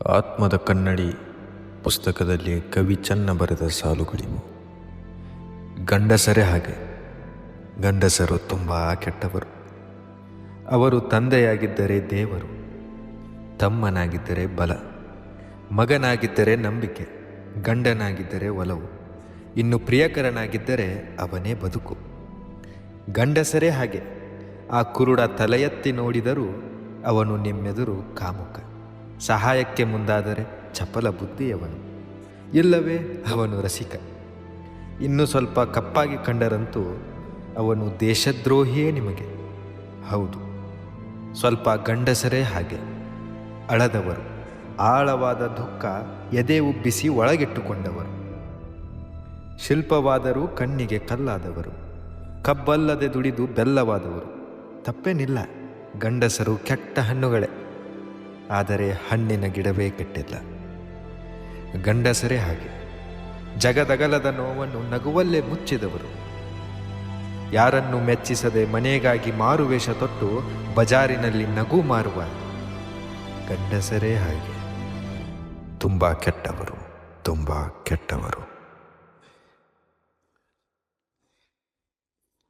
ಆತ್ಮದ ಕನ್ನಡಿ ಪುಸ್ತಕದಲ್ಲಿ ಕವಿ ಚೆನ್ನ ಬರೆದ ಸಾಲುಗಳಿವು. ಗಂಡಸರೇ ಹಾಗೆ. ಗಂಡಸರು ತುಂಬ ಕೆಟ್ಟವರು. ಅವರು ತಂದೆಯಾಗಿದ್ದರೆ ದೇವರು, ತಮ್ಮನಾಗಿದ್ದರೆ ಬಲ, ಮಗನಾಗಿದ್ದರೆ ನಂಬಿಕೆ, ಗಂಡನಾಗಿದ್ದರೆ ಒಲವು, ಇನ್ನು ಪ್ರಿಯಕರನಾಗಿದ್ದರೆ ಅವನೇ ಬದುಕು. ಗಂಡಸರೇ ಹಾಗೆ. ಆ ಕುರುಡ ತಲೆ ಎತ್ತಿ ನೋಡಿದರೂ ಅವನು ನಿಮ್ಮೆದುರು ಕಾಮುಕ. ಸಹಾಯಕ್ಕೆ ಮುಂದಾದರೆ ಚಪಲ ಬುದ್ಧಿಯವನು, ಇಲ್ಲವೇ ಅವನು ರಸಿಕ. ಇನ್ನು ಸ್ವಲ್ಪ ಕಪ್ಪಾಗಿ ಕಂಡರಂತೂ ಅವನು ದೇಶದ್ರೋಹಿಯೇ ನಿಮಗೆ. ಹೌದು, ಸ್ವಲ್ಪ ಗಂಡಸರೇ ಹಾಗೆ. ಅಳದವರು, ಆಳವಾದ ದುಃಖ ಎದೆ ಉಬ್ಬಿಸಿ ಒಳಗಿಟ್ಟುಕೊಂಡವರು, ಶಿಲ್ಪವಾದರೂ ಕಣ್ಣಿಗೆ ಕಲ್ಲಾದವರು, ಕಬ್ಬಲ್ಲದೆ ದುಡಿದು ಬೆಲ್ಲವಾದವರು. ತಪ್ಪೇನಿಲ್ಲ, ಗಂಡಸರು ಕೆಟ್ಟ ಹಣ್ಣುಗಳೇ. ಆದರೆ ಹಣ್ಣಿನ ಗಿಡವೇ ಕೆಟ್ಟಿಲ್ಲ. ಗಂಡಸರೇ ಹಾಗೆ. ಜಗದಗಲದ ನೋವನ್ನು ನಗುವಲ್ಲೇ ಮುಚ್ಚಿದವರು, ಯಾರನ್ನು ಮೆಚ್ಚಿಸದೆ ಮನೆಗಾಗಿ ಮಾರುವೇಷ ತೊಟ್ಟು ಬಜಾರಿನಲ್ಲಿ ನಗು ಮಾರುವ ಗಂಡಸರೇ ಹಾಗೆ. ತುಂಬ ಕೆಟ್ಟವರು, ತುಂಬ ಕೆಟ್ಟವರು.